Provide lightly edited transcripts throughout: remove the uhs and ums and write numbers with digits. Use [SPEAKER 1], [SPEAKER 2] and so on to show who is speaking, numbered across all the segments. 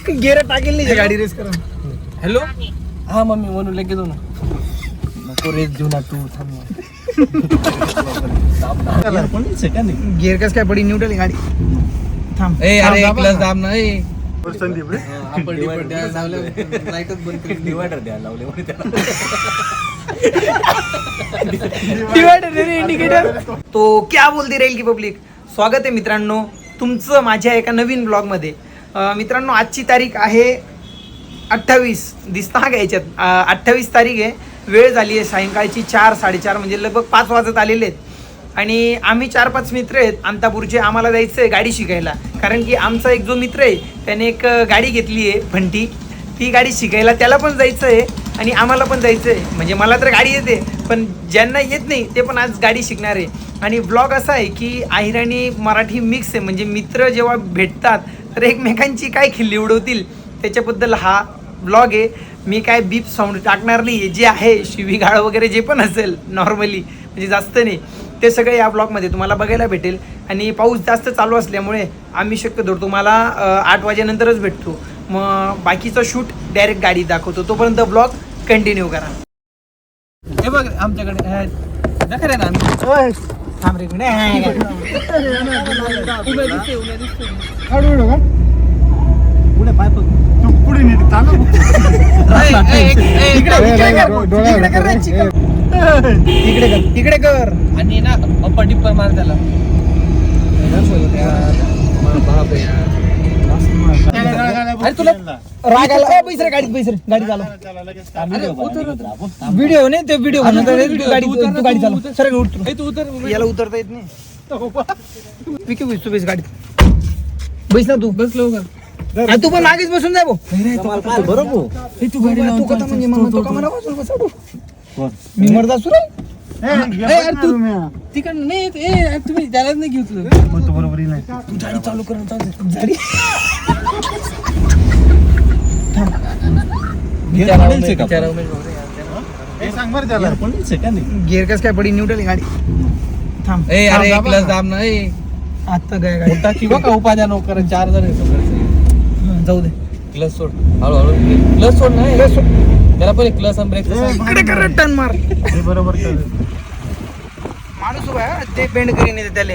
[SPEAKER 1] Gear टाकेल नाही गाडी रेस करून.
[SPEAKER 2] हॅलो हा मम्मी म्हणून लगेच ना नको रेस घेऊ ना तू थांब.
[SPEAKER 1] गेअर कस काय पडी न्यूट्रल गाडी. थांब
[SPEAKER 2] ए अरे क्लच दाब ना ए
[SPEAKER 3] संदीप रे
[SPEAKER 2] आपण लाईटच बंद करून डिवायडर द्यायला लावले म्हणे त्याला.
[SPEAKER 1] Divider indicator. तो क्या बोलती राहील की पब्लिक. स्वागत आहे मित्रांनो तुमचं माझ्या एका नवीन ब्लॉगमध्ये. मित्रांनो आजची तारीख आहे 28 दिसता का याच्यात 28 तारीख आहे. वेळ झाली आहे सायंकाळची 4-4:30 म्हणजे लगभग 5 वाजत आलेले आहेत. आणि आम्ही 4-5 मित्र आहेत अंतापूरचे. आम्हाला जायचं आहे गाडी शिकायला. कारण की आमचा एक जो मित्र आहे त्याने एक गाडी घेतली आहे फंटी. ती गाडी शिकायला त्याला पण जायचं आहे आणि आम्हाला पण जायचं आहे. म्हणजे मला तर गाडी येते पण ज्यांना येत नाही ते पण आज गाडी शिकणार आहे. आणि ब्लॉग असा आहे की अहिराणी मराठी मिक्स आहे. म्हणजे मित्र जेव्हा भेटतात तर एकमेकांची काय खिल्ली उडवतील त्याच्याबद्दल हा ब्लॉग आहे. मी काय बीप साऊंड टाकणार नाही आहे. जे आहे शिवीगाळ वगैरे जे पण असेल नॉर्मली म्हणजे जास्त नाही ते सगळं या ब्लॉगमध्ये तुम्हाला बघायला भेटेल. आणि पाऊस जास्त चालू असल्यामुळे आम्ही शक्यतो तुम्हाला 8 वाजेनंतरच भेटतो. मग बाकीचा शूट डायरेक्ट गाडी दाखवतो. तोपर्यंत ब्लॉग कंटिन्यू करा.
[SPEAKER 2] हे बघ आमच्याकडे दाखव रे ना
[SPEAKER 1] थांब रे
[SPEAKER 3] पुढे पाय तू पुढे नीट चालू
[SPEAKER 1] इकडे कर.
[SPEAKER 2] आणि ना अप्पर डिप्पर मार त्याला. अरे तुला
[SPEAKER 1] राग आला पैसे गाडीत पैसे गाडी चालव. व्हिडिओ नाही ते व्हिडिओ गाडी चालव. सर उतर याला उतरता येत नाही. विकी तू बेस गाडीत बैस ना. तू
[SPEAKER 2] बस लवकर.
[SPEAKER 1] तू पण मागेच बसून जाय भाऊ.
[SPEAKER 3] बरोबर
[SPEAKER 1] तू गाडी तू कथा म्हणजे मी मर्दा सुरू
[SPEAKER 2] तू तिकडं नाही तुम्ही त्यालाच नाही घेतलं.
[SPEAKER 3] बरोबर नाही
[SPEAKER 1] तू गाडी चालू कर गाडी.
[SPEAKER 3] सांग बरं त्याला
[SPEAKER 1] गेअर कस काय पडी न्यूट्रल गाडी. थांब
[SPEAKER 2] ए अरे क्लच दाब ना ए
[SPEAKER 1] आता काय गाडी
[SPEAKER 2] टाकी बघा उपाध्याय नोकर 4 जण
[SPEAKER 1] जाऊ दे.
[SPEAKER 2] क्लच सोड हळूहळू क्लच सोड ना त्याला पहिले क्लच आणि ब्रेक
[SPEAKER 1] इकडे कर टर्न मार.
[SPEAKER 3] हे बरोबर
[SPEAKER 1] माणूस उभा आहे ते बेंड करीन येते त्याला.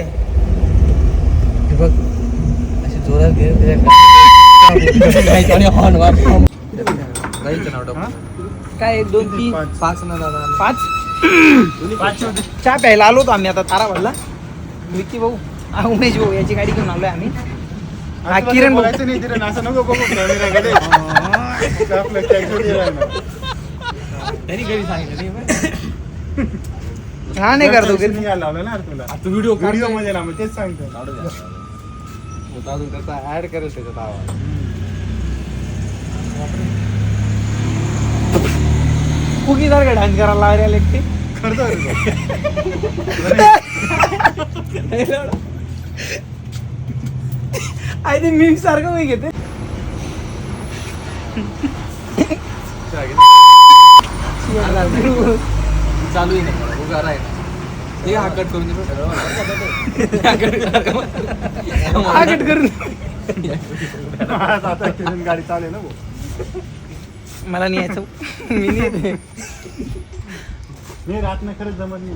[SPEAKER 2] हे बघ अशी जोरात घे आणि हॉर्न वाप गाईचं नाव टाक.
[SPEAKER 1] काय 1 2 3
[SPEAKER 2] 5 ना दादा
[SPEAKER 1] 5 चहा प्यायला आलो होतो आम्ही आता तारावाडला. विकी भाऊ उमेश भाऊ याची गाडी घेऊन आलोय आम्ही. किरण भाऊ
[SPEAKER 3] बोलायचं नाही तिरण असं नको बघू कॅमेराकडे आपलं कॅल्क्युलेटर आहे ना
[SPEAKER 2] तरी घरी सांगितलं
[SPEAKER 1] हा नाही करतो
[SPEAKER 3] निघायला लावलं ना तुला
[SPEAKER 2] तू व्हिडिओ
[SPEAKER 3] व्हिडिओ मध्ये ना मग तेच सांगतो
[SPEAKER 2] अजून त्याचा ऍड करेल त्याच्यात आवाज.
[SPEAKER 1] कुकी सारखं डान्स करायला लागले एकटे.
[SPEAKER 3] करतो
[SPEAKER 1] आय ते मी सारखं मी घेते.
[SPEAKER 2] चालू आहे ना उगा राहील ते हाकट करून
[SPEAKER 1] हाकट करून
[SPEAKER 3] आता किरण गाडी चालेल ना
[SPEAKER 1] मला नाही यायचं. मी नाही येते.
[SPEAKER 3] मी रात खरंच जमत नाही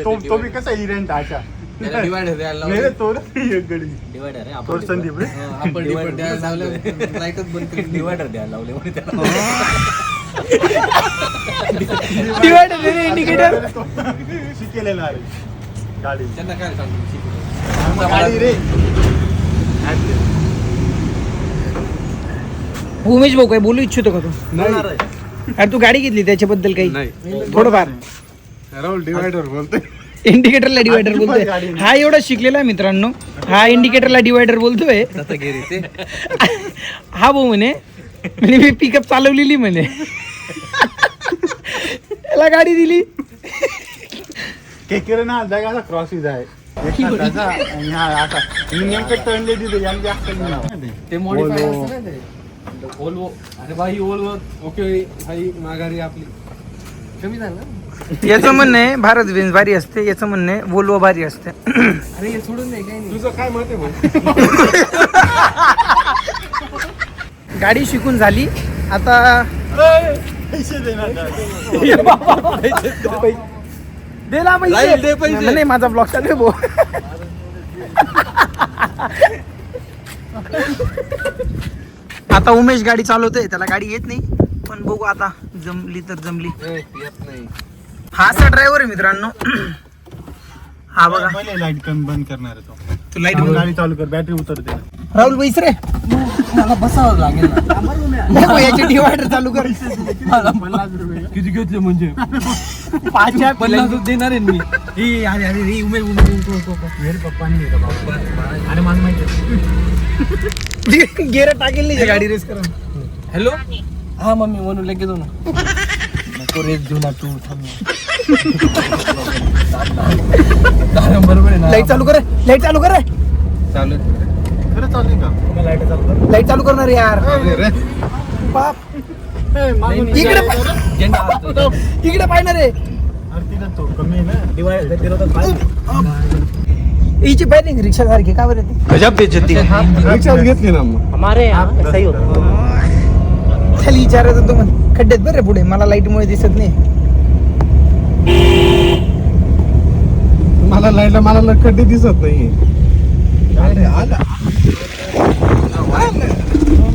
[SPEAKER 3] तो बी कसा इव्हेंट अशा
[SPEAKER 2] डिवायडर द्यायला
[SPEAKER 3] मेरे तोर एक गडी
[SPEAKER 2] डिवायडर आहे
[SPEAKER 3] तोर संदीप रे
[SPEAKER 2] आपण डिवायडर द्यायला लावलं लाईटच बंद करून डिवायडर द्यायला लावले म्हणे त्याला.
[SPEAKER 1] डिवायडर इंडिकेटर
[SPEAKER 3] शिकेलेलं आहे गाडी
[SPEAKER 2] त्यांना काय सांगतो
[SPEAKER 3] गाडी रे
[SPEAKER 1] उमेश भाऊ काय बोलू इच्छितो का तू. अरे तू गाडी घेतली त्याच्याबद्दल काही थोडंफार.
[SPEAKER 3] राहुल डिवायडर बोलतोय
[SPEAKER 1] इंडिकेटरला डिवायडर बोलतोय. हा एवढा शिकलेला आहे मित्रांनो. हा इंडिकेटरला डिवायडर बोलतोय. हा भाऊ म्हणे मी पिकअप चालवलेली म्हणे त्याला गाडी दिली.
[SPEAKER 3] केकर ना जागा क्रॉसिस आहे नेमकं टर्नले दिले यांनी
[SPEAKER 2] ते मॉडिफाय असतं ना ते ओल्वो. अरे भाई ओल्वो ओके भाई माघारी आपली कमी झालं ना.
[SPEAKER 1] याचं म्हणणं आहे भारत बेन्झ भारी असते. याचं म्हणणं आहे वोल्वो भारी असते.
[SPEAKER 2] अरे हे सोडून नाही काही नाही.
[SPEAKER 3] तुझं काय मत आहे भाऊ
[SPEAKER 1] गाडी शिकून झाली आता.
[SPEAKER 3] पैसे देणार
[SPEAKER 1] दिला
[SPEAKER 2] जाईल दे पैसे.
[SPEAKER 1] नाही माझा ब्लॉग चालू आहे भाऊ. आता उमेश गाडी चालवतोय, त्याला गाडी येत नाही पण बघू आता, जमली तर जमली.
[SPEAKER 2] येत नाही.
[SPEAKER 1] हा असा ड्रायव्हर आहे मित्रांनो. हा बघा
[SPEAKER 3] पहिले लाईट कमी बंद करणार आहे तो.
[SPEAKER 1] तू लाईट
[SPEAKER 3] गाडी चालू कर, बॅटरी उतरते.
[SPEAKER 1] राहुल बैस रे.
[SPEAKER 2] मला बसावं लागेल ना.
[SPEAKER 1] नको, याचे डिवायडर चालू कर.
[SPEAKER 2] किती घेतले म्हणजे 50 देणार आहे मी.
[SPEAKER 1] अरे अरे रे उमेश
[SPEAKER 3] पप्पानी
[SPEAKER 2] अरे मला माहिती.
[SPEAKER 1] गेर टाकेल नाही गाडी रेस करून.
[SPEAKER 2] हॅलो हा मम्मी म्हणून लगेच येतो ना. नको रेस घेऊ ना तू, थांब ना. बरोबर आहे ना.
[SPEAKER 1] लाईट चालू कर, लाईट चालू कर,
[SPEAKER 2] चालू
[SPEAKER 3] खरं चालू आहे का?
[SPEAKER 1] लाईट चालू करणार यार. बाप इकडे इकडे पाहिजे रे.
[SPEAKER 3] अरे तिथं तो कमी आहे ना.
[SPEAKER 1] हिची पाहिजे रिक्षा सारखी का बरं ती.
[SPEAKER 2] गजब बेइज्जती.
[SPEAKER 3] रिक्षाच घेतली ना मग.
[SPEAKER 1] खाली विचारायचं तो म्हण खड्ड्यात बरं रे पुढे, मला लाईट मुळे दिसत नाही.
[SPEAKER 3] मला लाईटला मला खड्डे दिसत नाही.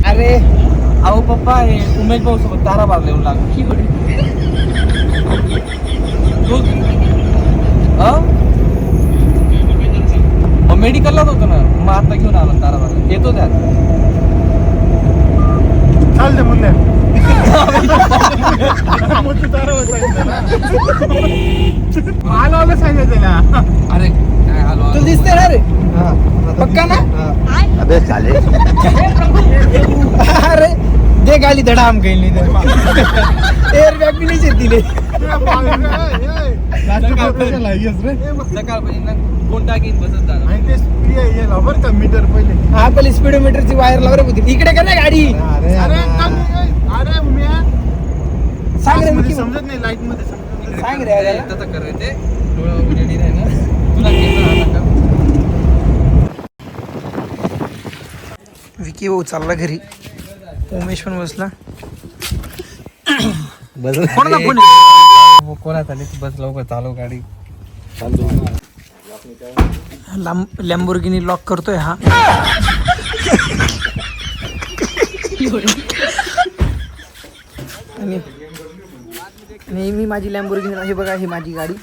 [SPEAKER 1] अरे
[SPEAKER 2] अहो पप्पा हे उमेश भाऊ सोबत ताराबाग येऊन लागलो. मेडिकललाच होतो ना, मग आता घेऊन आलो ताराबाग. येतो त्यात.
[SPEAKER 3] चालते मुन्या. आलो सांगायचं ना.
[SPEAKER 2] अरे काय आलो
[SPEAKER 1] तू दिसते ना रे पक्का ना.
[SPEAKER 3] अबे चालेल.
[SPEAKER 1] अरे दे गाली धडाम काही एअर बॅग बी नाही दिले.
[SPEAKER 2] सकाळपासून कोण टाकीन बसत झाला.
[SPEAKER 3] बरं का मीटर पहिले.
[SPEAKER 1] हा पहिले स्पीडोमीटरची वायर लावरे होती. इकडे का ना गाडी.
[SPEAKER 3] अरे उम्या.
[SPEAKER 1] सांग रे मिकी.
[SPEAKER 3] समजत नाही लाईट मध्ये.
[SPEAKER 1] सांग रे याला.
[SPEAKER 2] तसं करायचे डोळा उजेडी नाही ना. तुला केलं आता का?
[SPEAKER 1] विकी भाऊ चालला घरी, उमेश पण बसला.
[SPEAKER 2] बस
[SPEAKER 1] कोणाला फोन
[SPEAKER 2] कोणाचा नाही. बस लवकर चालव गाडी.
[SPEAKER 1] लॅम्बोर्गिनी लॉक करतोय हा. आणि मी माझी लॅम्बोर्गिनी, हे बघा ही माझी गाडी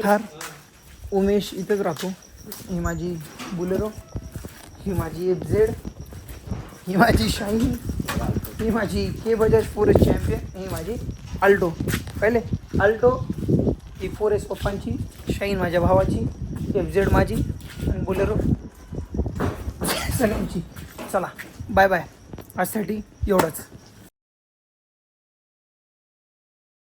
[SPEAKER 1] थार. उमेश इथंच राहतो. ही माझी बुलेरो, ही माझी FZ, ही माझी शाईन, ही माझी के बजाज 4S चॅम्पियन, ही माझी अल्टो. पहिले अल्टो, ही 4S पप्पांची, शाईन माझ्या भावाची, FZ माझी आणि बुलेरो सगळ्यांची. चला बाय बाय, आजसाठी एवढंच.